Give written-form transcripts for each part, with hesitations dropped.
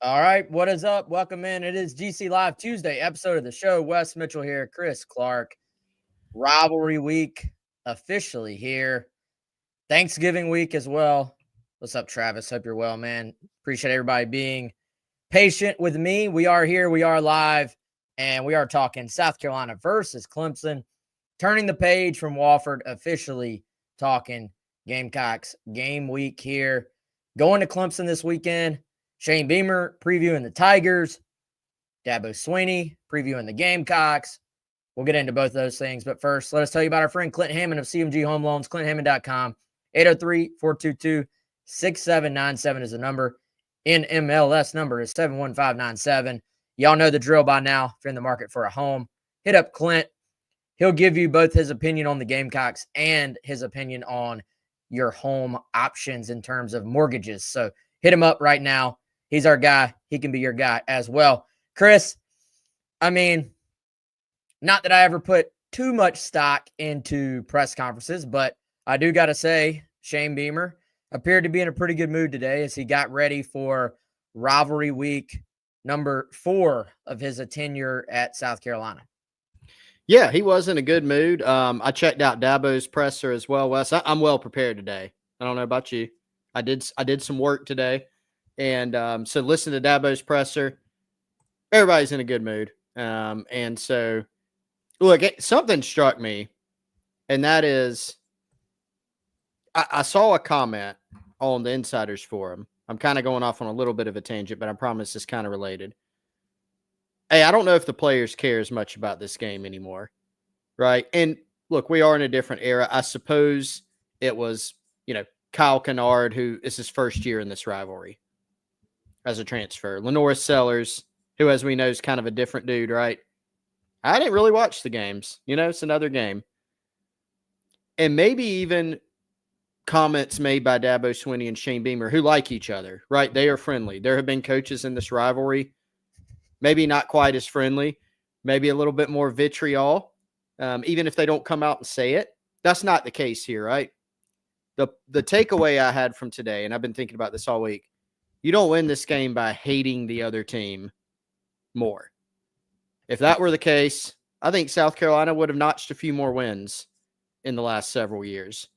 All right, what is up? Welcome in. It is GC Live Tuesday episode of the show. Wes Mitchell here, Chris Clark. Rivalry week officially here. Thanksgiving week as well. What's up, Travis? Hope you're well, man. Appreciate everybody being patient with me. We are here. We are live, and we are talking South Carolina versus Clemson. Turning the page from Wofford, officially talking Gamecocks game week here. Going to Clemson this weekend. Shane Beamer previewing the Tigers. Dabo Swinney previewing the Gamecocks. We'll get into both of those things. But first, let us tell you about our friend Clint Hammond of CMG Home Loans, ClintHammond.com. 803-422-6797 is the number. NMLS number is 71597. Y'all know the drill by now. If you're in the market for a home, hit up Clint. He'll give you both his opinion on the Gamecocks and his opinion on your home options in terms of mortgages. So hit him up right now. He's our guy. He can be your guy as well. Chris, not that I ever put too much stock into press conferences, but I do got to say, Shane Beamer appeared to be in a pretty good mood today as he got ready for rivalry week number 4 of his tenure at South Carolina. Yeah, he was in a good mood. I checked out Dabo's presser as well, Wes. I'm well prepared today. I don't know about you. I did some work today. And so listen to Dabo's presser. Everybody's in a good mood. And so, look, something struck me, and that is I saw a comment on the Insiders Forum. I'm kind of going off on a little bit of a tangent, but I promise it's kind of related. Hey, I don't know if the players care as much about this game anymore, right? And look, we are in a different era. I suppose it was, Kyle Kennard, who is his first year in this rivalry as a transfer. Lenoris Sellers, who, as we know, is kind of a different dude, right? I didn't really watch the games. It's another game. And maybe even comments made by Dabo Swinney and Shane Beamer, who like each other, right? They are friendly. There have been coaches in this rivalry, maybe not quite as friendly, maybe a little bit more vitriol, even if they don't come out and say it. That's not the case here, right? The takeaway I had from today, and I've been thinking about this all week, you don't win this game by hating the other team more. If that were the case, I think South Carolina would have notched a few more wins in the last several years.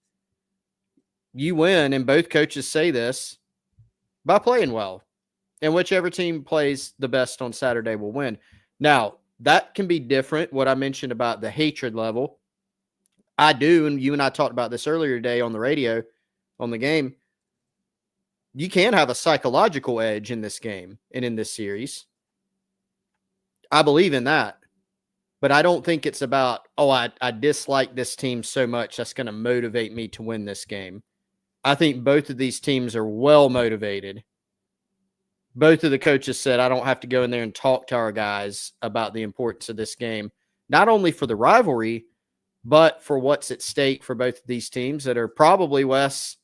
You win, and both coaches say this, by playing well. And whichever team plays the best on Saturday will win. Now, that can be different, what I mentioned about the hatred level. I do, and you and I talked about this earlier today on the radio, on the game. You can have a psychological edge in this game and in this series. I believe in that. But I don't think it's about, I dislike this team so much that's going to motivate me to win this game. I think both of these teams are well motivated. Both of the coaches said, I don't have to go in there and talk to our guys about the importance of this game, not only for the rivalry, but for what's at stake for both of these teams that are probably, Wes,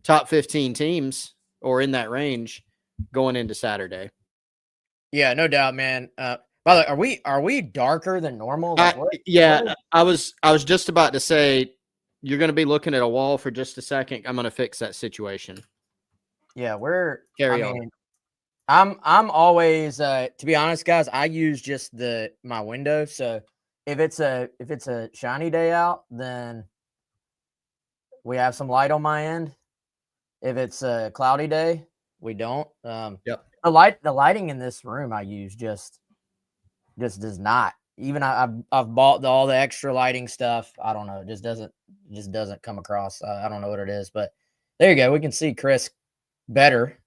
top 15 teams or in that range going into Saturday. Yeah, no doubt, man. By the way, are we darker than normal? I was just about to say, you're going to be looking at a wall for just a second. I'm going to fix that situation. Yeah, carry on. I'm always, to be honest, guys, I use just my window. So if it's a shiny day out, then we have some light on my end. If it's a cloudy day, we don't. Yep. The lighting in this room I use just does not. Even I've bought all the extra lighting stuff. I don't know. It just doesn't come across. I don't know what it is, but there you go. We can see Chris better.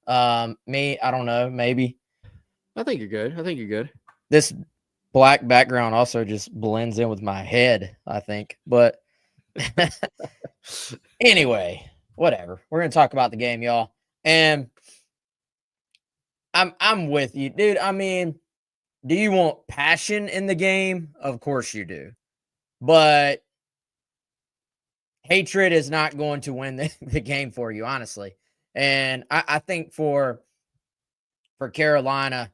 Me, I don't know. Maybe. I think you're good. This black background also just blends in with my head, I think. But anyway, whatever. We're gonna talk about the game, y'all. And I'm with you, dude. Do you want passion in the game? Of course you do. But hatred is not going to win the game for you, honestly. And I think for Carolina,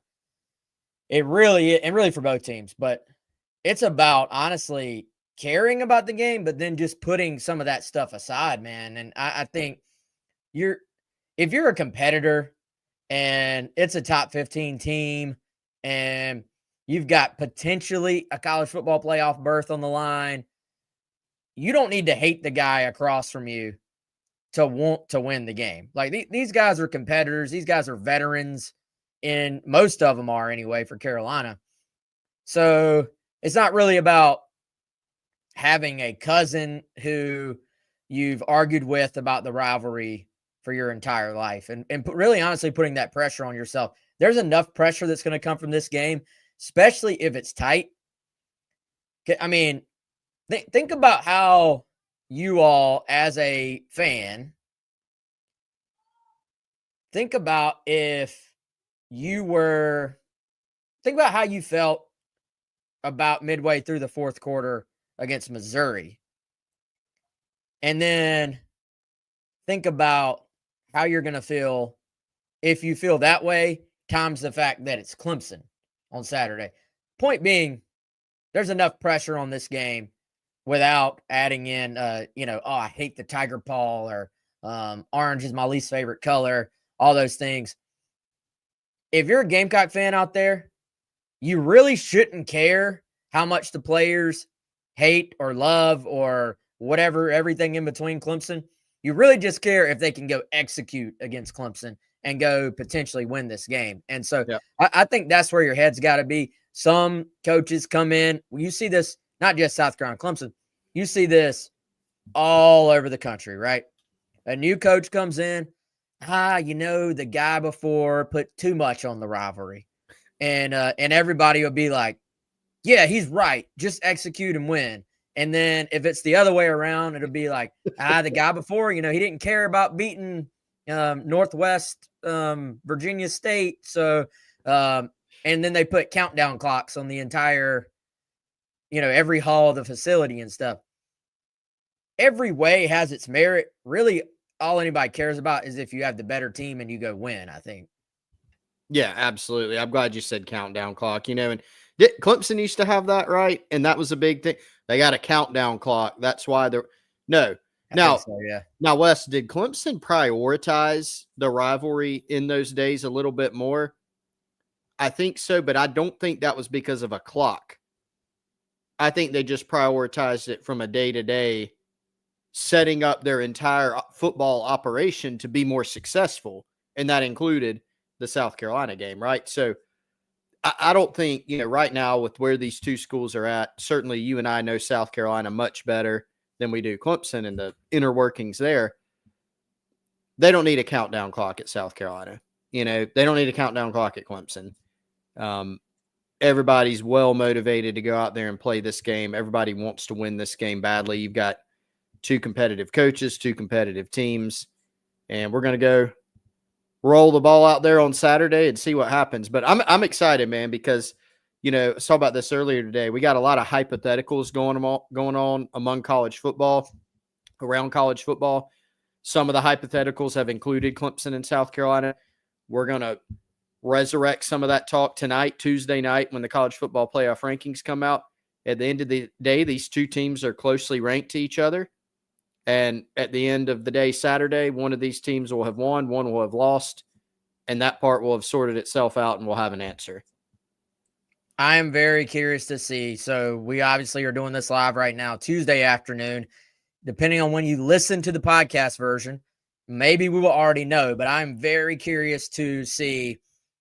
it really for both teams, but it's about honestly caring about the game, but then just putting some of that stuff aside, man. And I think if you're a competitor and it's a top 15 team, and you've got potentially a college football playoff berth on the line, you don't need to hate the guy across from you to want to win the game. Like these guys are competitors. These guys are veterans, and most of them are anyway for Carolina. So it's not really about having a cousin who you've argued with about the rivalry for your entire life and really honestly putting that pressure on yourself. There's enough pressure that's going to come from this game, especially if it's tight. I mean, think about how you all as a fan, think about how you felt about midway through the fourth quarter against Missouri. And then think about how you're going to feel if you feel that way times the fact that it's Clemson on Saturday. Point being, there's enough pressure on this game without adding in, I hate the tiger paw or orange is my least favorite color, all those things. If you're a Gamecock fan out there, you really shouldn't care how much the players hate or love or whatever, everything in between Clemson. You really just care if they can go execute against Clemson and go potentially win this game. And so I think that's where your head's got to be. Some coaches come in. You see this, not just South Carolina, Clemson. You see this all over the country, right? A new coach comes in. The guy before put too much on the rivalry. And everybody will be like, yeah, he's right. Just execute and win. And then if it's the other way around, it'll be like, the guy before, he didn't care about beating Northwest Virginia State. So, and then they put countdown clocks on the entire, every hall of the facility and stuff. Every way has its merit. Really, all anybody cares about is if you have the better team and you go win, I think. Yeah, absolutely. I'm glad you said countdown clock, and Clemson used to have that, right? And that was a big thing. They got a countdown clock. That's why they're no. Now, Now, Wes, did Clemson prioritize the rivalry in those days a little bit more? I think so, but I don't think that was because of a clock. I think they just prioritized it from a day-to-day, setting up their entire football operation to be more successful, and that included the South Carolina game, right? So I don't think, right now with where these two schools are at, certainly you and I know South Carolina much better than we do Clemson and the inner workings there. They don't need a countdown clock at South Carolina. They don't need a countdown clock at Clemson. Everybody's well motivated to go out there and play this game. Everybody wants to win this game badly. You've got two competitive coaches, two competitive teams, and we're going to go roll the ball out there on Saturday and see what happens. But I'm excited, man, because, I saw about this earlier today. We got a lot of hypotheticals going on among college football, around college football. Some of the hypotheticals have included Clemson and South Carolina. We're going to resurrect some of that talk tonight, Tuesday night, when the college football playoff rankings come out. At the end of the day, these two teams are closely ranked to each other. And at the end of the day, Saturday, one of these teams will have won, one will have lost, and that part will have sorted itself out and we'll have an answer. I am very curious to see. So we obviously are doing this live right now, Tuesday afternoon. Depending on when you listen to the podcast version, maybe we will already know, but I'm very curious to see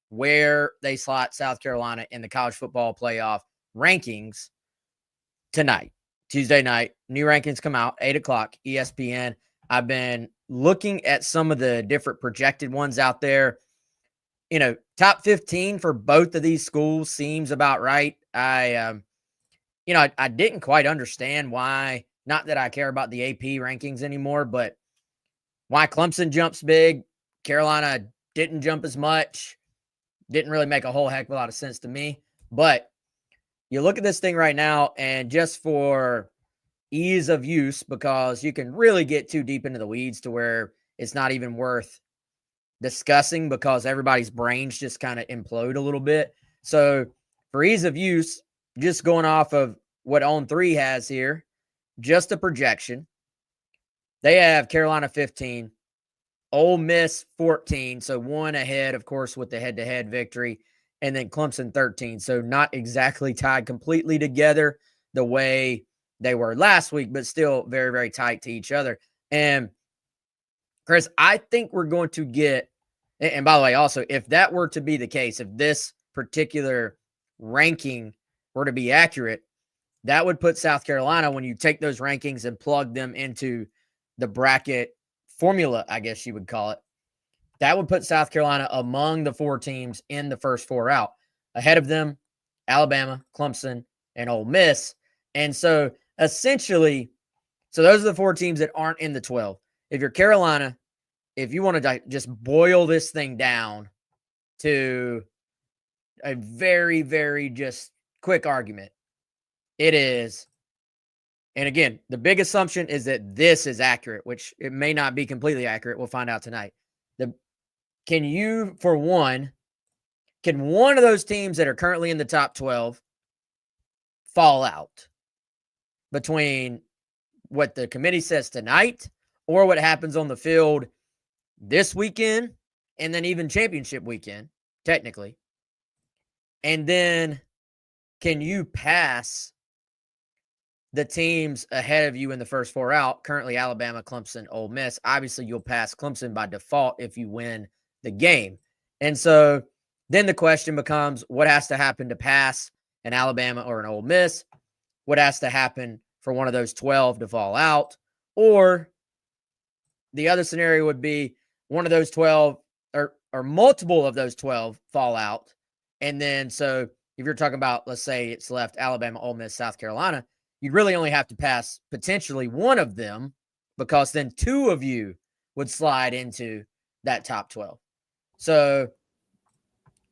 where they slot South Carolina in the college football playoff rankings tonight. Tuesday night, new rankings come out, 8 o'clock, ESPN. I've been looking at some of the different projected ones out there. Top 15 for both of these schools seems about right. I didn't quite understand why, not that I care about the AP rankings anymore, but why Clemson jumps big, Carolina didn't jump as much. Didn't really make a whole heck of a lot of sense to me. But you look at this thing right now, and just for ease of use, because you can really get too deep into the weeds to where it's not even worth discussing because everybody's brains just kind of implode a little bit. So for ease of use, just going off of what On3 has here, just a projection. They have Carolina 15, Ole Miss 14, so one ahead, of course, with the head-to-head victory, and then Clemson 13, so not exactly tied completely together the way they were last week, but still very, very tight to each other. And Chris, I think we're going to get, and by the way, also, if that were to be the case, if this particular ranking were to be accurate, that would put South Carolina, when you take those rankings and plug them into the bracket formula, I guess you would call it, that would put South Carolina among the 4 teams in the first 4 out. Ahead of them, Alabama, Clemson, and Ole Miss. And so essentially, so those are the 4 teams that aren't in the 12. If you're Carolina, if you want to just boil this thing down to a very, very just quick argument, it is, and again, the big assumption is that this is accurate, which it may not be completely accurate. We'll find out tonight. Can one of those teams that are currently in the top 12 fall out between what the committee says tonight or what happens on the field this weekend and then even championship weekend, technically? And then can you pass the teams ahead of you in the first 4 out, currently Alabama, Clemson, Ole Miss? Obviously, you'll pass Clemson by default if you win the game. And so then the question becomes, what has to happen to pass an Alabama or an Ole Miss? What has to happen for one of those 12 to fall out? Or the other scenario would be one of those 12 or multiple of those 12 fall out. And then so if you're talking about, let's say it's left Alabama, Ole Miss, South Carolina, you'd really only have to pass potentially one of them, because then 2 of you would slide into that top 12. So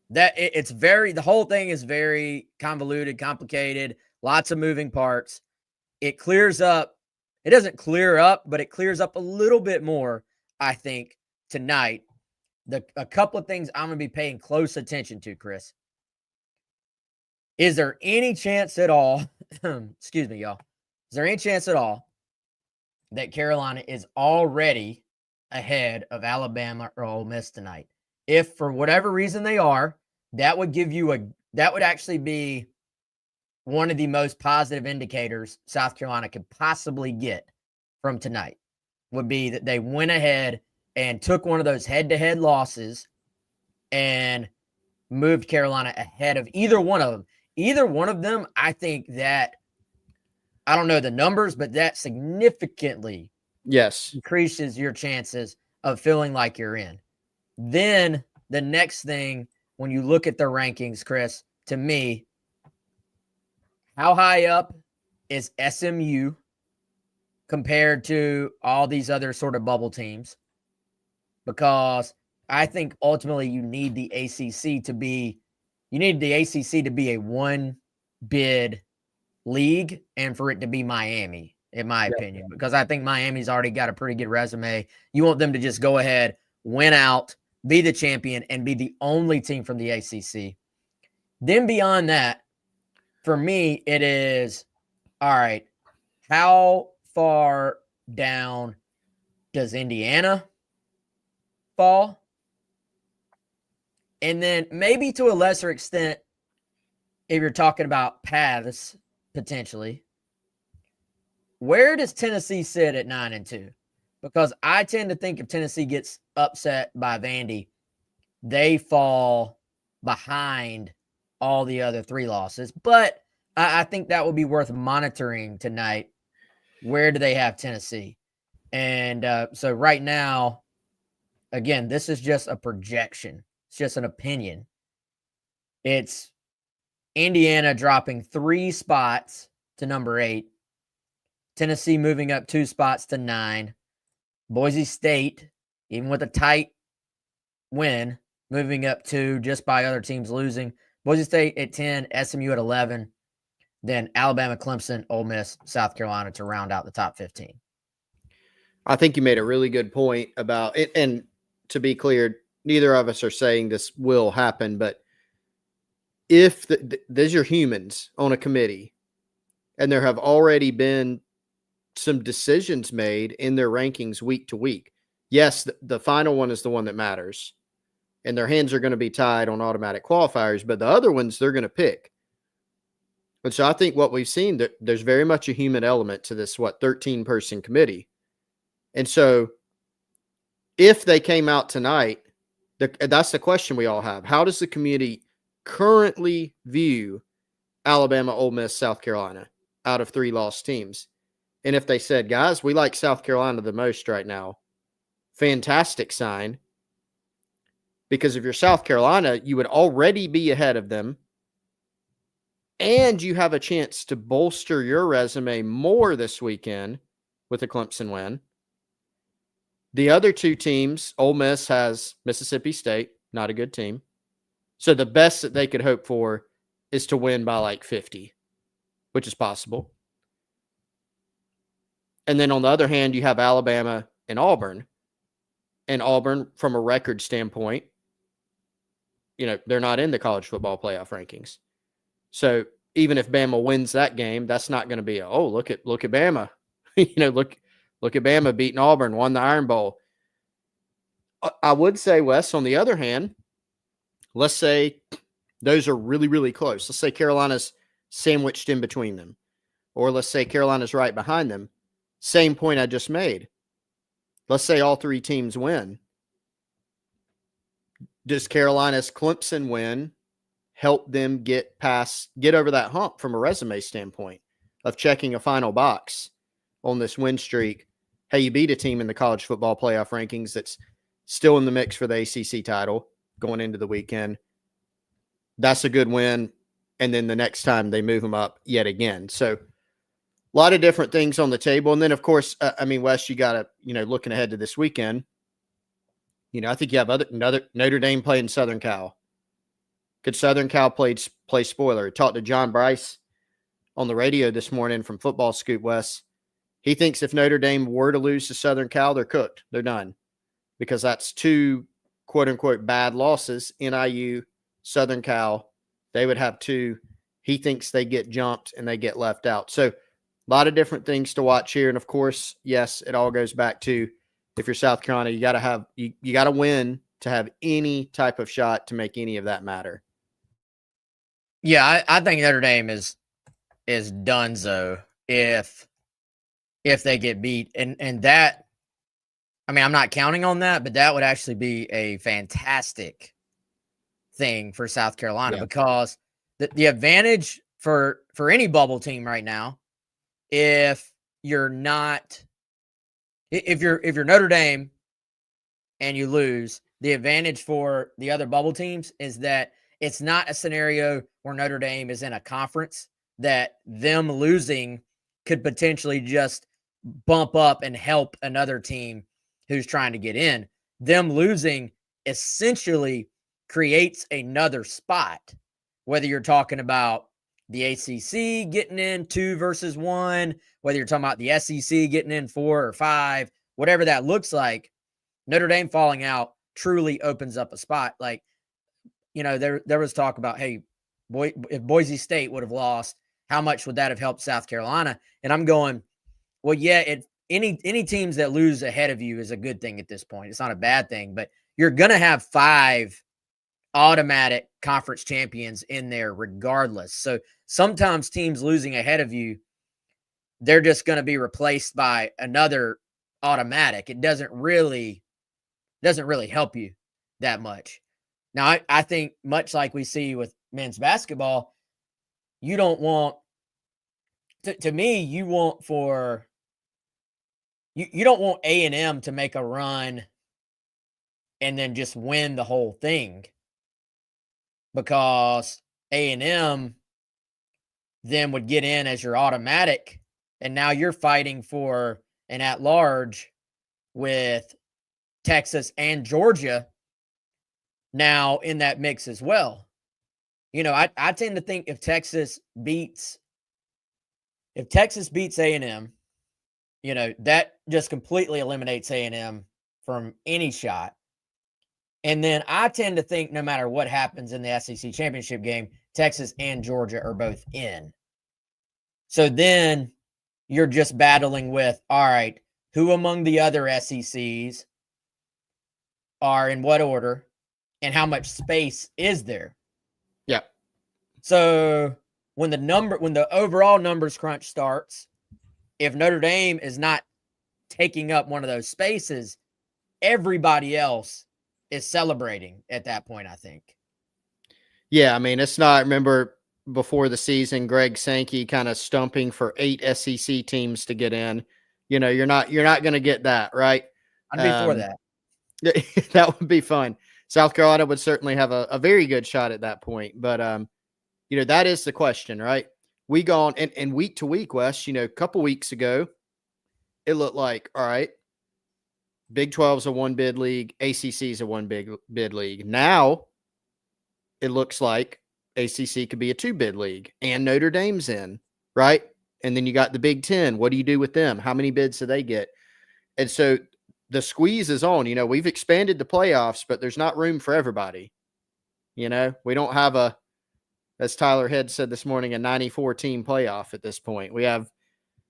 the whole thing is very convoluted, complicated, lots of moving parts. It clears up. It doesn't clear up, but it clears up a little bit more, I think, tonight. A couple of things I'm going to be paying close attention to, Chris. Is there any chance at all, excuse me, y'all, is there any chance at all that Carolina is already ahead of Alabama or Ole Miss tonight? If for whatever reason they are, that would actually be one of the most positive indicators South Carolina could possibly get from tonight, would be that they went ahead and took one of those head-to-head losses and moved Carolina ahead of either one of them. Either one of them, I think that, I don't know the numbers, but that significantly increases your chances of feeling like you're in. Then the next thing, when you look at the rankings, Chris, to me, how high up is SMU compared to all these other sort of bubble teams? Because I think ultimately you need the ACC to be a one bid league, and for it to be Miami, in my opinion, because I think Miami's already got a pretty good resume. You want them to just go ahead, win out, be the champion, and be the only team from the ACC. Then beyond that, for me, it is, all right, how far down does Indiana fall? And then maybe to a lesser extent, if you're talking about paths, potentially, where does Tennessee sit at 9-2? Because I tend to think if Tennessee gets upset by Vandy, they fall behind all the other 3 losses. But I think that would be worth monitoring tonight. Where do they have Tennessee? And so right now, again, this is just a projection. It's just an opinion. It's Indiana dropping 3 spots to number 8. Tennessee moving up 2 spots to 9. Boise State, even with a tight win, moving up 2 just by other teams losing. Boise State at 10, SMU at 11. Then Alabama, Clemson, Ole Miss, South Carolina to round out the top 15. I think you made a really good point about it. And to be clear, neither of us are saying this will happen, but if these are humans on a committee and there have already been some decisions made in their rankings week to week, yes, the final one is the one that matters, and their hands are going to be tied on automatic qualifiers, but the other ones they're going to pick. And so I think what we've seen, that there's very much a human element to this, 13-person committee. And so if they came out tonight, that's the question we all have. How does the community currently view Alabama, Ole Miss, South Carolina out of 3 lost teams? And if they said, guys, we like South Carolina the most right now, fantastic sign. Because if you're South Carolina, you would already be ahead of them. And you have a chance to bolster your resume more this weekend with a Clemson win. The other 2 teams, Ole Miss has Mississippi State, not a good team. So the best that they could hope for is to win by like 50, which is possible. And then on the other hand, you have Alabama and Auburn. And Auburn, from a record standpoint, they're not in the college football playoff rankings. So even if Bama wins that game, that's not going to be look at Bama. Look at Bama beating Auburn, won the Iron Bowl. I would say, Wes, on the other hand, let's say those are really, really close. Let's say Carolina's sandwiched in between them. Or let's say Carolina's right behind them. Same point I just made. Let's say all 3 teams win. Does Carolina's Clemson win help them get over that hump from a resume standpoint of checking a final box on this win streak? Hey, you beat a team in the college football playoff rankings that's still in the mix for the ACC title going into the weekend. That's a good win. And then the next time they move them up yet again. So a lot of different things on the table. And then, of course, Wes, you got to, looking ahead to this weekend, I think you have another Notre Dame playing Southern Cal. Could Southern Cal play spoiler? I talked to John Bryce on the radio this morning from Football Scoop, Wes. He thinks if Notre Dame were to lose to Southern Cal, they're cooked. They're done. Because that's 2 quote-unquote bad losses. NIU, Southern Cal, they would have 2. He thinks they get jumped and they get left out. So a lot of different things to watch here. And, of course, yes, it all goes back to if you're South Carolina, you got to win to have any type of shot to make any of that matter. Yeah, I think Notre Dame is donezo if they get beat. And that, I'm not counting on that, but that would actually be a fantastic thing for South Carolina because the advantage for any bubble team right now, if you're Notre Dame and you lose, the advantage for the other bubble teams is that it's not a scenario where Notre Dame is in a conference that them losing could potentially just bump up and help another team who's trying to get in. Them losing essentially creates another spot, whether you're talking about the ACC getting in 2 versus 1, whether you're talking about the SEC getting in 4 or 5, whatever that looks like. Notre Dame falling out truly opens up a spot. Like, there was talk about, hey, if Boise State would have lost, how much would that have helped South Carolina? And I'm going, well, yeah, any teams that lose ahead of you is a good thing at this point. It's not a bad thing, but you're going to have 5 automatic conference champions in there regardless. So sometimes teams losing ahead of you, they're just going to be replaced by another automatic. It doesn't really help you that much. Now, I think much like we see with men's basketball, you don't want to me, you want you don't want A&M to make a run and then just win the whole thing, because A&M then would get in as your automatic, and now you're fighting for an at-large with Texas and Georgia now in that mix as well. I tend to think if Texas beats A&M, that just completely eliminates A&M from any shot. And then I tend to think no matter what happens in the SEC championship game, Texas and Georgia are both in. So then you're just battling with, all right, who among the other SECs are in what order and how much space is there. Yeah. So when the overall numbers crunch starts, if Notre Dame is not taking up one of those spaces, everybody else is celebrating at that point, I think. Yeah, I mean, it's not, remember before the season, Greg Sankey kind of stumping for 8 SEC teams to get in. You know, you're not going to get that, right? I'd be for that. That would be fun. South Carolina would certainly have a very good shot at that point. But, you know, that is the question, right? We go on and week to week, Wes, you know, a couple weeks ago, it looked like, all right, Big 12's a one bid league, ACC's a one big bid league. Now it looks like ACC could be a two bid league and Notre Dame's in, right? And then you got the Big 10. What do you do with them? How many bids do they get? And so the squeeze is on. You know, we've expanded the playoffs, but there's not room for everybody. You know, we don't have as Tyler Head said this morning, a 94 team playoff at this point. We have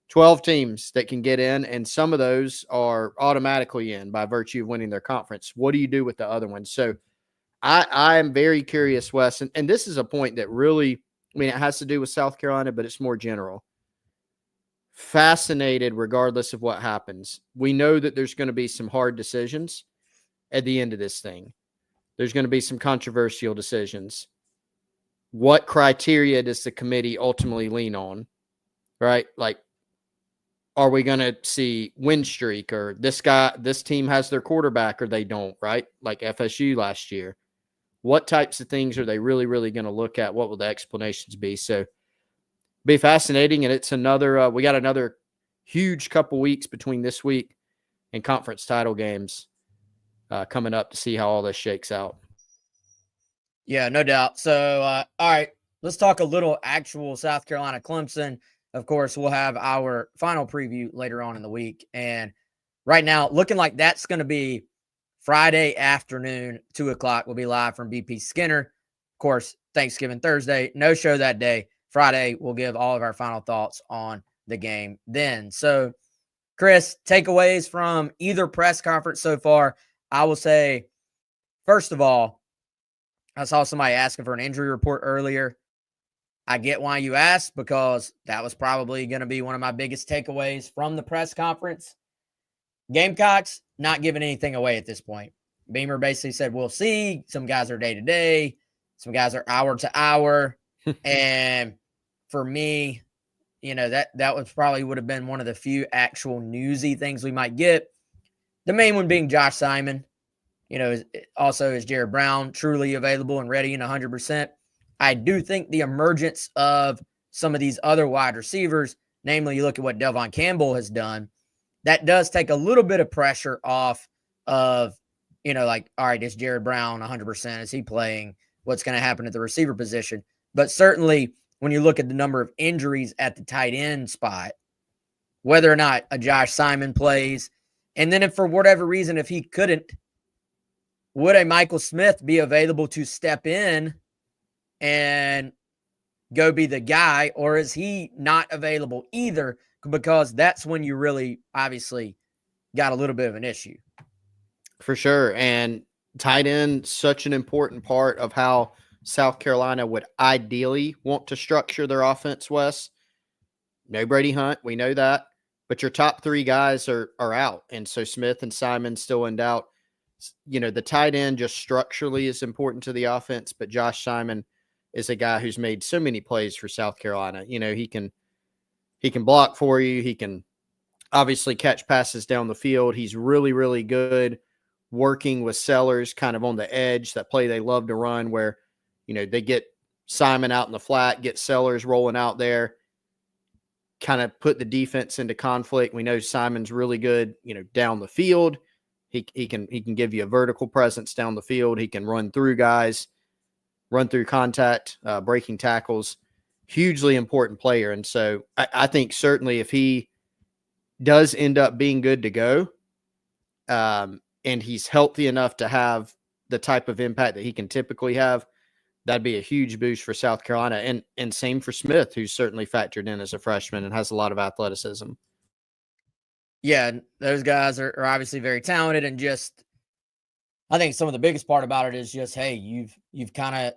12 teams that can get in, and some of those are automatically in by virtue of winning their conference. What do you do with the other ones? So I am very curious, Wes, and this is a point that really, I mean, it has to do with South Carolina, but it's more general. Fascinated regardless of what happens. We know that there's going to be some hard decisions at the end of this thing. There's going to be some controversial decisions. What criteria does the committee ultimately lean on, right? Like, are we going to see win streak, or this team has their quarterback or they don't, right? Like FSU last year. What types of things are they really, really going to look at? What will the explanations be? So be fascinating. And it's we got another huge couple weeks between this week and conference title games coming up to see how all this shakes out. Yeah, no doubt. So, all right, let's talk a little actual South Carolina Clemson. Of course, we'll have our final preview later on in the week. And right now, looking like that's going to be Friday afternoon, 2:00. We'll be live from BP Skinner. Of course, Thanksgiving Thursday, no show that day. Friday, we'll give all of our final thoughts on the game then. So, Chris, takeaways from either press conference so far. I will say, first of all, I saw somebody asking for an injury report earlier. I get why you asked, because that was probably going to be one of my biggest takeaways from the press conference. Gamecocks not giving anything away at this point. Beamer basically said, we'll see. Some guys are day to day. Some guys are hour to hour. And for me, you know, that was probably would have been one of the few actual newsy things we might get. The main one being Josh Simon. You know, also is Jared Brown truly available and ready and 100%. I do think the emergence of some of these other wide receivers, namely you look at what Delvon Campbell has done, that does take a little bit of pressure off of, you know, like, all right, is Jared Brown 100%? Is he playing? What's going to happen at the receiver position? But certainly when you look at the number of injuries at the tight end spot, whether or not a Josh Simon plays, and then if for whatever reason, if he couldn't, would a Michael Smith be available to step in and go be the guy, or is he not available either? Because that's when you really obviously got a little bit of an issue. For sure. And tight end, such an important part of how South Carolina would ideally want to structure their offense, Wes. No Brady Hunt, we know that. But your top three guys are out. And so Smith and Simon still in doubt. You know, the tight end just structurally is important to the offense, but Josh Simon is a guy who's made so many plays for South Carolina. You know, he can block for you. He can obviously catch passes down the field. He's really, really good working with Sellers kind of on the edge, that play they love to run where, you know, they get Simon out in the flat, get Sellers rolling out there, kind of put the defense into conflict. We know Simon's really good, you know, down the field. He can give you a vertical presence down the field. He can run through guys, run through contact, breaking tackles. Hugely important player. And so I think certainly if he does end up being good to go, and he's healthy enough to have the type of impact that he can typically have, that'd be a huge boost for South Carolina. And same for Smith, who's certainly factored in as a freshman and has a lot of athleticism. Yeah, those guys are obviously very talented, and just I think some of the biggest part about it is just, hey, you've kind of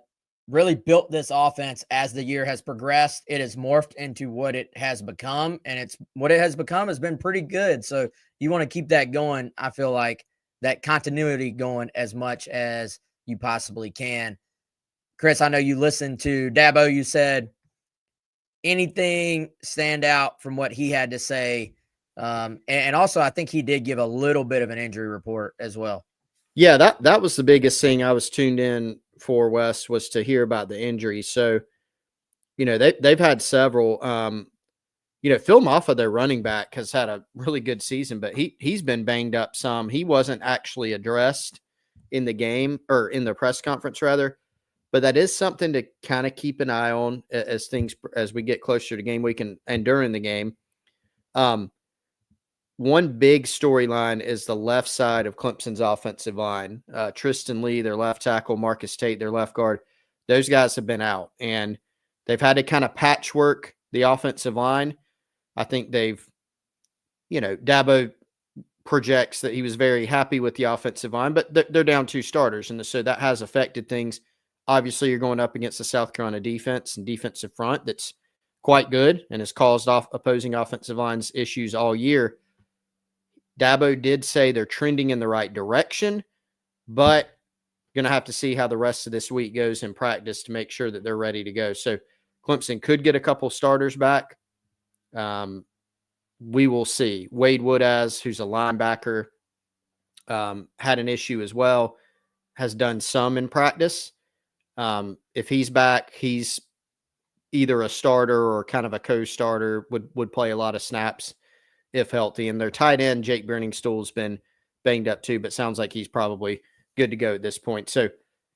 really built this offense as the year has progressed. It has morphed into what it has become, and it's what it has become has been pretty good. So you want to keep that going. I feel like that continuity going as much as you possibly can. Chris, I know you listened to Dabo. You said anything stand out from what he had to say, and also I think he did give a little bit of an injury report as well. Yeah, that was the biggest thing I was tuned in for, Wes, was to hear about the injuries. So, they've had several. Phil Maffa, their running back, has had a really good season, but he's been banged up some. He wasn't actually addressed in the game, or in the press conference rather, but that is something to kind of keep an eye on as we get closer to game week and during the game. One big storyline is the left side of Clemson's offensive line. Tristan Lee, their left tackle, Marcus Tate, their left guard, those guys have been out, and they've had to kind of patchwork the offensive line. I think Dabo projects that he was very happy with the offensive line, but they're down 2 starters, and so that has affected things. Obviously, you're going up against the South Carolina defense and defensive front that's quite good and has caused opposing offensive lines issues all year. Dabo did say they're trending in the right direction, but going to have to see how the rest of this week goes in practice to make sure that they're ready to go. So Clemson could get a couple starters back. We will see. Wade Woodaz, who's a linebacker, had an issue as well, has done some in practice. If he's back, he's either a starter or kind of a co-starter, would play a lot of snaps if healthy. And their tight end, Jake Brenningstool's been banged up too, but sounds like he's probably good to go at this point. So,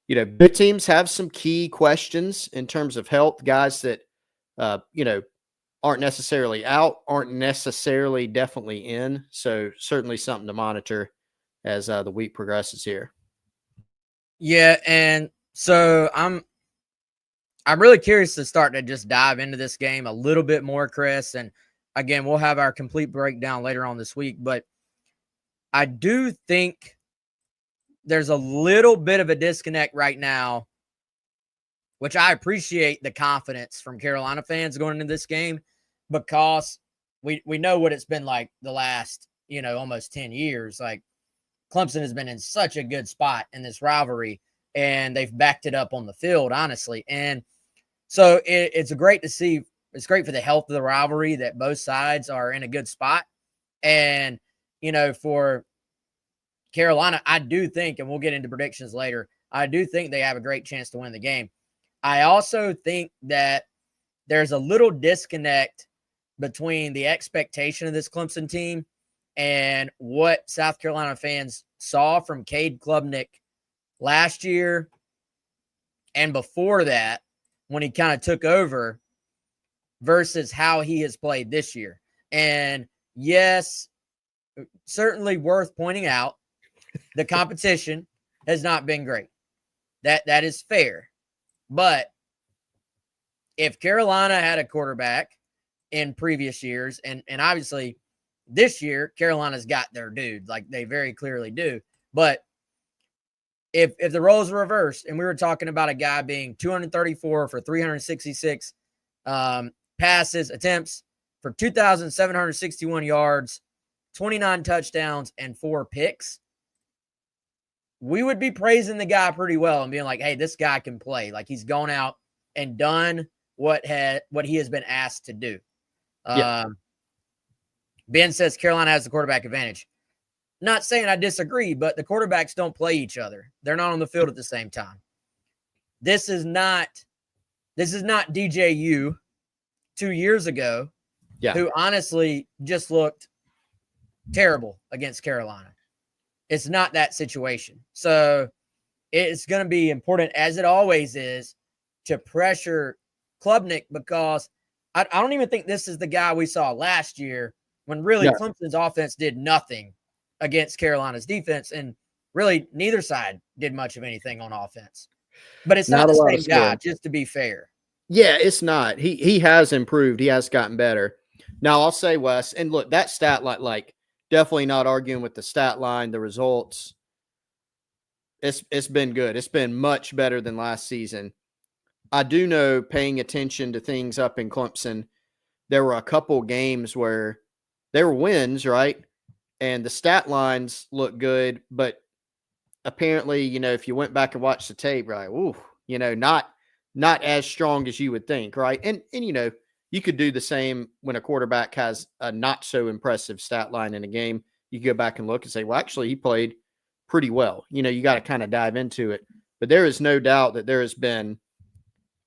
both teams have some key questions in terms of health, guys that, aren't necessarily out, aren't necessarily definitely in. So certainly something to monitor as the week progresses here. Yeah, and so I'm really curious to start to just dive into this game a little bit more, Chris. And again, we'll have our complete breakdown later on this week, but I do think there's a little bit of a disconnect right now, which I appreciate the confidence from Carolina fans going into this game, because we know what it's been like the last, almost 10 years. Like, Clemson has been in such a good spot in this rivalry, and they've backed it up on the field, honestly. And so it's great to see. It's great for the health of the rivalry that both sides are in a good spot. And, for Carolina, I do think, and we'll get into predictions later, I do think they have a great chance to win the game. I also think that there's a little disconnect between the expectation of this Clemson team and what South Carolina fans saw from Cade Klubnik last year and before that, when he kind of took over, versus how he has played this year. And yes, certainly worth pointing out, the competition has not been great. That is fair. But if Carolina had a quarterback in previous years, and obviously this year, Carolina's got their dude, like they very clearly do. But if the roles were reversed, and we were talking about a guy being 234 for 366 passes, attempts for 2,761 yards, 29 touchdowns, and 4 picks, we would be praising the guy pretty well and being like, hey, this guy can play. Like, he's gone out and done what he has been asked to do. Yeah. Ben says Carolina has the quarterback advantage. Not saying I disagree, but the quarterbacks don't play each other. They're not on the field at the same time. This is not DJU 2 years ago, who honestly just looked terrible against Carolina. It's not that situation. So it's going to be important, as it always is, to pressure Klubnik, because I don't even think this is the guy we saw last year, when really Clemson's offense did nothing against Carolina's defense, and really neither side did much of anything on offense. But it's not the same guy, just to be fair. Yeah, it's not. He has improved. He has gotten better. Now, I'll say, Wes, and look, that stat line, like, definitely not arguing with the stat line, the results. It's been good. It's been much better than last season. I do know, paying attention to things up in Clemson, there were a couple games where there were wins, right? And the stat lines look good, but apparently, if you went back and watched the tape, right, ooh, not as strong as you would think, right? And you could do the same when a quarterback has a not so impressive stat line in a game. You go back and look and say, well, actually, he played pretty well. You got to kind of dive into it. But there is no doubt that there has been,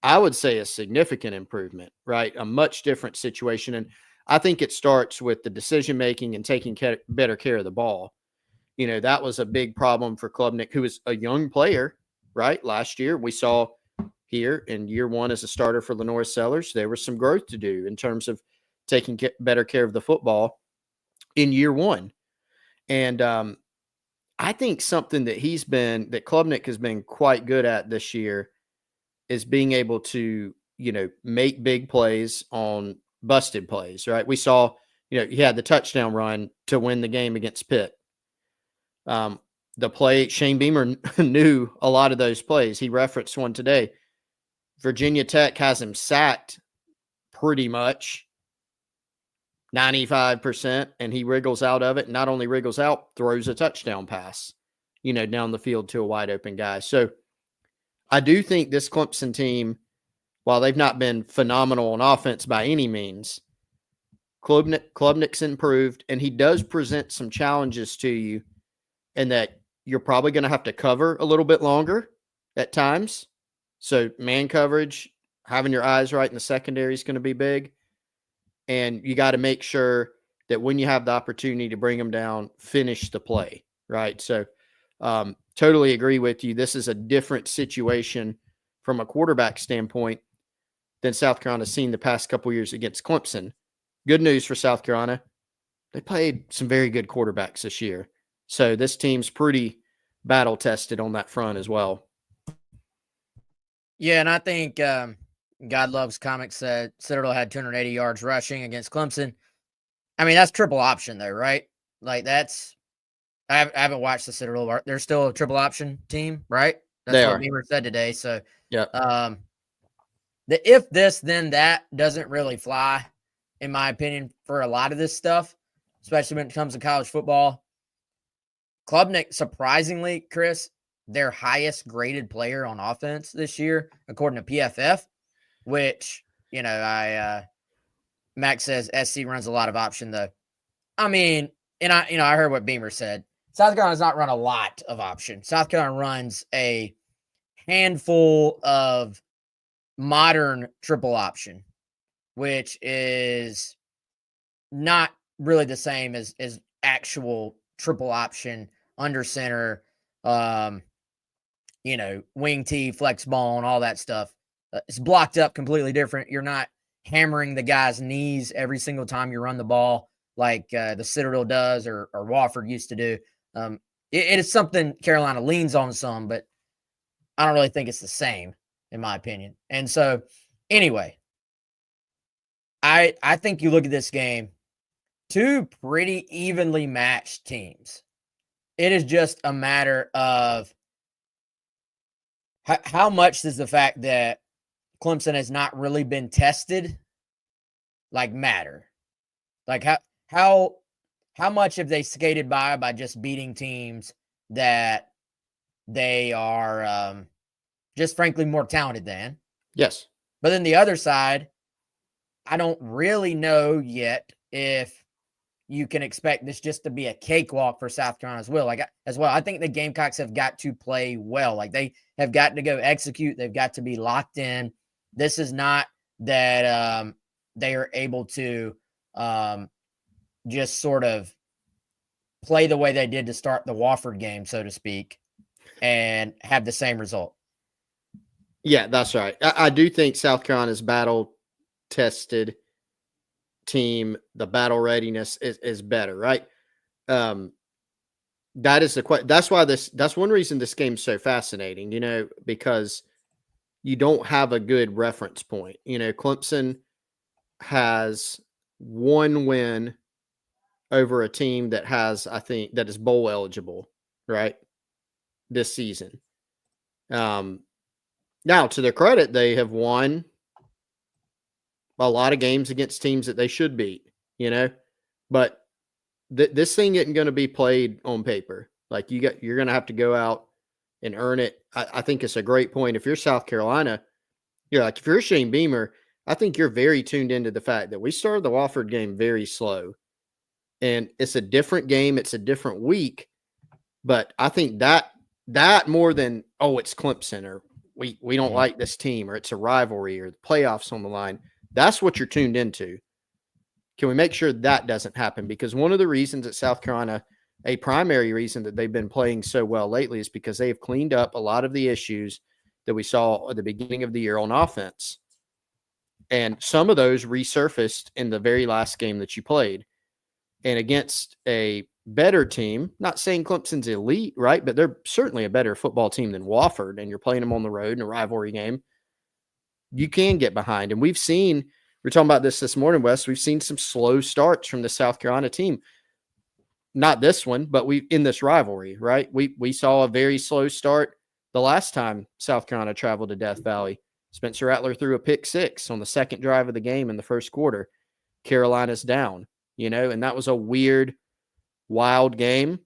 I would say, a significant improvement, right? A much different situation. And I think it starts with the decision making and taking better care of the ball. That was a big problem for Klubnik, who was a young player, right? Last year, we saw here in year one as a starter for Lenore Sellers, there was some growth to do in terms of taking better care of the football in year one. And I think something that Klubnik has been quite good at this year is being able to, make big plays on busted plays, right? We saw, he had the touchdown run to win the game against Pitt. The play, Shane Beamer knew a lot of those plays. He referenced one today. Virginia Tech has him sacked pretty much 95%, and he wriggles out of it. Not only wriggles out, throws a touchdown pass, down the field to a wide open guy. So I do think this Clemson team, while they've not been phenomenal on offense by any means, Klubnik's improved, and he does present some challenges to you, and that you're probably going to have to cover a little bit longer at times. So man coverage, having your eyes right in the secondary is going to be big. And you got to make sure that when you have the opportunity to bring them down, finish the play, right? So totally agree with you. This is a different situation from a quarterback standpoint than South Carolina's seen the past couple years against Clemson. Good news for South Carolina. They played some very good quarterbacks this year. So this team's pretty battle tested on that front as well. Yeah, and I think God Loves Comics said Citadel had 280 yards rushing against Clemson. I mean, that's triple option though, right? Like that's I haven't watched the Citadel. They're still a triple option team, right? That's what Beamer said today. So yeah, the if this then that doesn't really fly, in my opinion, for a lot of this stuff, especially when it comes to college football. Klubnik, surprisingly, Chris, their highest graded player on offense this year, according to PFF, which, Max says SC runs a lot of option though. I mean, and I heard what Beamer said. South Carolina does not run a lot of option. South Carolina runs a handful of modern triple option, which is not really the same as actual triple option under center, wing T, flex ball, and all that stuff. It's blocked up completely different. You're not hammering the guy's knees every single time you run the ball like the Citadel does or Wofford used to do. It is something Carolina leans on some, but I don't really think it's the same, in my opinion. And so, anyway, I think you look at this game, two pretty evenly matched teams. It is just a matter of how much does the fact that Clemson has not really been tested matter? Like how much have they skated by just beating teams that they are just frankly more talented than? Yes. But then the other side, I don't really know yet if you can expect this just to be a cakewalk for South Carolina as well. I think the Gamecocks have got to play well. Like they have got to go execute. They've got to be locked in. This is not that they are able to just sort of play the way they did to start the Wofford game, so to speak, and have the same result. Yeah, that's right. I do think South Carolina's battle-tested team, the battle readiness is better, right? That is that's one reason this game's so fascinating, because you don't have a good reference point. Clemson has one win over a team that has, I think, that is bowl eligible, right? this season. Now, to their credit, they have won a lot of games against teams that they should beat, but this thing isn't going to be played on paper. Like you're going to have to go out and earn it. I think it's a great point. If you're South Carolina, if you're Shane Beamer, I think you're very tuned into the fact that we started the Wofford game very slow, and it's a different game. It's a different week, but I think that more than, it's Clemson, or we don't like this team, or it's a rivalry, or the playoffs on the line. That's what you're tuned into. Can we make sure that doesn't happen? Because one of the reasons that South Carolina, a primary reason that they've been playing so well lately, is because they have cleaned up a lot of the issues that we saw at the beginning of the year on offense. And some of those resurfaced in the very last game that you played. And against a better team, not saying Clemson's elite, right? But they're certainly a better football team than Wofford, and you're playing them on the road in a rivalry game. You can get behind. And we're talking about this morning, Wes. We've seen some slow starts from the South Carolina team. Not this one, but in this rivalry, right? We saw a very slow start the last time South Carolina traveled to Death Valley. Spencer Rattler threw a pick six on the second drive of the game in the first quarter. Carolina's down, and that was a weird, wild game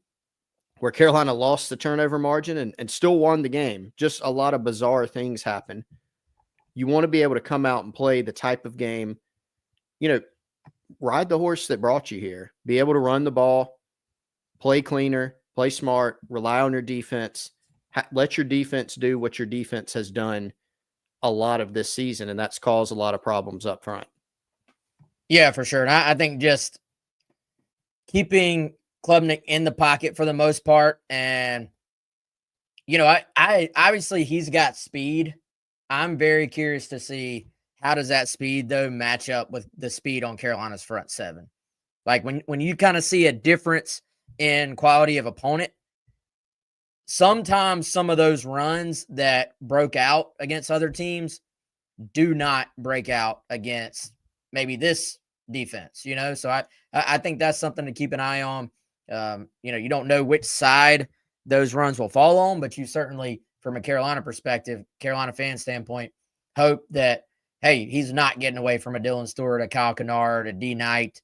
where Carolina lost the turnover margin and still won the game. Just a lot of bizarre things happen. You want to be able to come out and play the type of game, ride the horse that brought you here, be able to run the ball, play cleaner, play smart, rely on your defense, let your defense do what your defense has done a lot of this season, and that's caused a lot of problems up front. Yeah, for sure. And I think just keeping Klubnik in the pocket for the most part, and I obviously he's got speed. I'm very curious to see how does that speed though match up with the speed on Carolina's front seven. Like when you kind of see a difference in quality of opponent, sometimes some of those runs that broke out against other teams do not break out against maybe this defense, So I think that's something to keep an eye on. You don't know which side those runs will fall on, but you certainly, from a Carolina perspective, Carolina fan standpoint, hope that, hey, he's not getting away from a Dylan Stewart, a Kyle Kennard, a D Knight.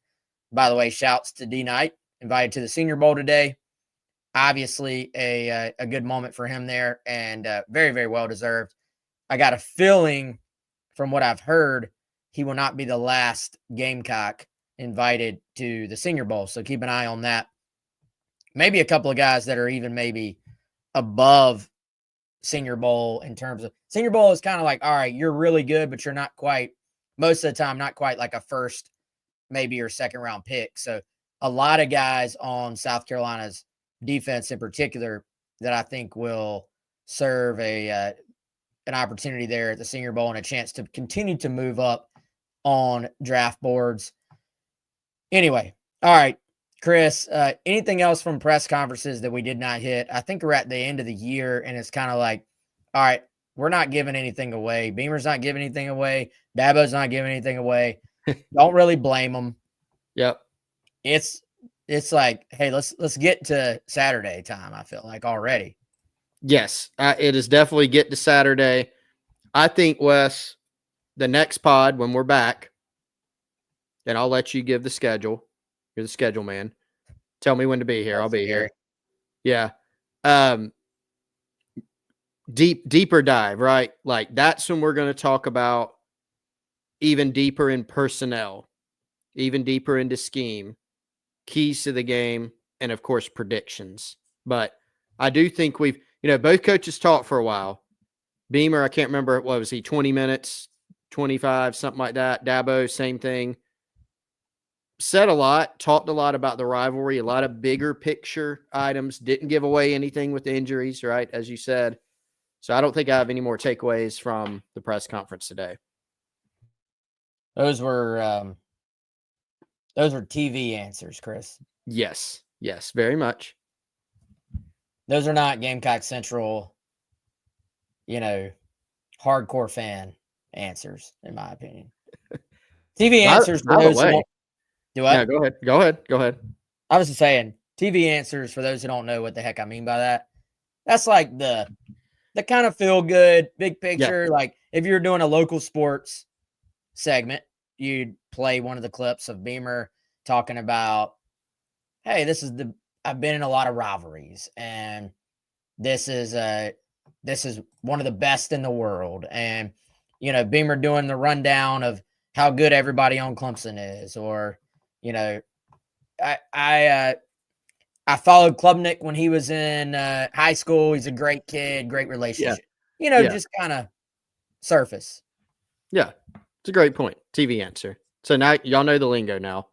By the way, shouts to D Knight, invited to the Senior Bowl today. Obviously a good moment for him there, and very, very well deserved. I got a feeling from what I've heard, he will not be the last Gamecock invited to the Senior Bowl. So keep an eye on that. Maybe a couple of guys that are even maybe above Senior Bowl in terms of Senior Bowl is kind of like, all right, you're really good, but you're not quite, most of the time, not quite like a first, maybe or second round pick. So a lot of guys on South Carolina's defense in particular that I think will serve an opportunity there at the Senior Bowl and a chance to continue to move up on draft boards. Anyway, all right, Chris, anything else from press conferences that we did not hit? I think we're at the end of the year, and it's kind of like, all right, we're not giving anything away. Beamer's not giving anything away. Dabo's not giving anything away. Don't really blame them. Yep. It's like, hey, let's get to Saturday time, I feel like already. Yes, it is definitely get to Saturday. I think, Wes, the next pod when we're back, and I'll let you give the schedule. You're the schedule man. Tell me when to be here. I'll be here. Yeah. Deeper dive, right? Like that's when we're going to talk about even deeper in personnel, even deeper into scheme, keys to the game, and of course predictions. But I do think we've, both coaches talked for a while. Beamer, I can't remember, what was he, 20 minutes, 25, something like that. Dabo, same thing. Said a lot, talked a lot about the rivalry, a lot of bigger picture items, didn't give away anything with the injuries, right, as you said. So I don't think I have any more takeaways from the press conference today. Those were TV answers, Chris. Yes, very much. Those are not Gamecock Central, hardcore fan answers, in my opinion. TV answers for those who don't. Do I? Yeah, go ahead. I was just saying, TV answers for those who don't know what the heck I mean by that. That's like the kind of feel good, big picture. Yeah. Like if you're doing a local sports segment, you'd play one of the clips of Beamer talking about, hey, I've been in a lot of rivalries, and this is one of the best in the world. And, Beamer doing the rundown of how good everybody on Clemson is, or, I followed Klubnik when he was in high school. He's a great kid, great relationship. Yeah. Just kind of surface. Yeah. It's a great point. TV answer. So now y'all know the lingo now.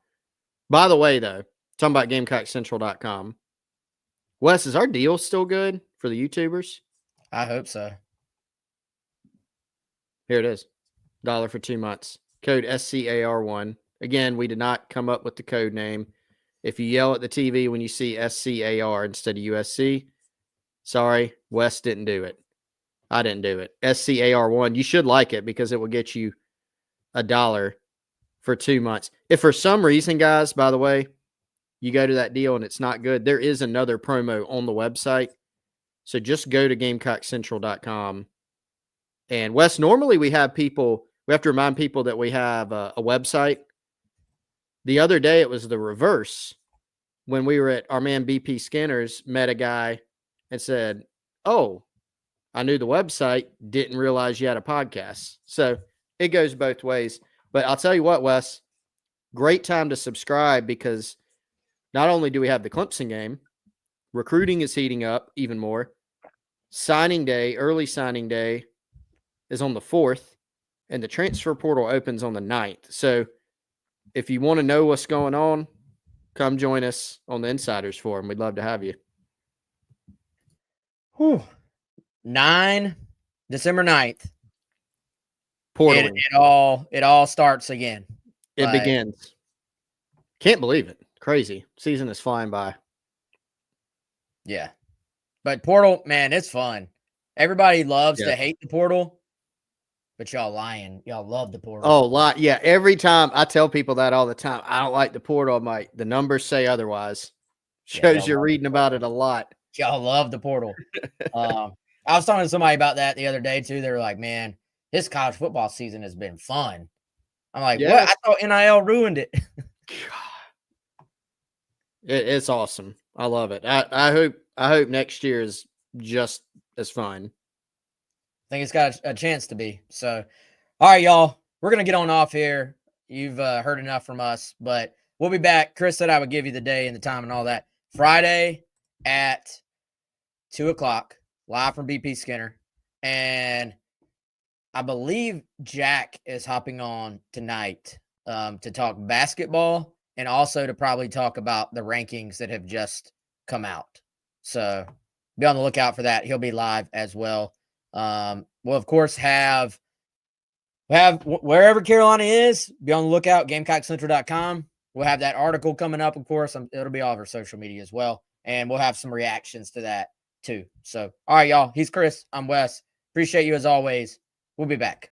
By the way, though, talking about GamecockCentral.com, Wes, is our deal still good for the YouTubers? I hope so. Here it is. $1 for 2 months. Code SCAR1. Again, we did not come up with the code name. If you yell at the TV when you see SCAR instead of USC, sorry, Wes didn't do it. I didn't do it. SCAR1. You should like it because it will get you $1 for 2 months. If for some reason, guys, by the way, you go to that deal and it's not good, there is another promo on the website. So just go to GamecockCentral.com. And Wes, normally we have to remind people that we have a website. The other day it was the reverse. When we were at our man BP Skinner's, met a guy and said, oh, I knew the website, didn't realize you had a podcast. So it goes both ways. But I'll tell you what, Wes, great time to subscribe because not only do we have the Clemson game, recruiting is heating up even more. Signing day, early signing day is on the 4th, and the transfer portal opens on the 9th. So if you want to know what's going on, come join us on the Insiders Forum. We'd love to have you. Whew. December 9th. Portaling. It all starts again. It begins. Can't believe it. Crazy. Season is flying by. Yeah. But portal, man, it's fun. Everybody loves to hate the portal, but y'all lying. Y'all love the portal. Oh, yeah. Every time I tell people that all the time, I don't like the portal. I'm like, the numbers say otherwise. Shows you're reading about it a lot. Y'all love the portal. I was talking to somebody about that the other day too. They were like, man, this college football season has been fun. I'm like, what? I thought NIL ruined it. It's awesome. I love it. I hope next year is just as fun. I think it's got a chance to be. So, all right, y'all, we're going to get on off here. You've heard enough from us, but we'll be back. Chris said I would give you the day and the time and all that. Friday at 2:00, live from BP Skinner. And I believe Jack is hopping on tonight to talk basketball and also to probably talk about the rankings that have just come out. So be on the lookout for that. He'll be live as well. We'll of course have wherever Carolina is, be on the lookout, GamecockCentral.com. We'll have that article coming up, of course. It'll be all over social media as well. And we'll have some reactions to that too. So, all right, y'all. He's Chris. I'm Wes. Appreciate you as always. We'll be back.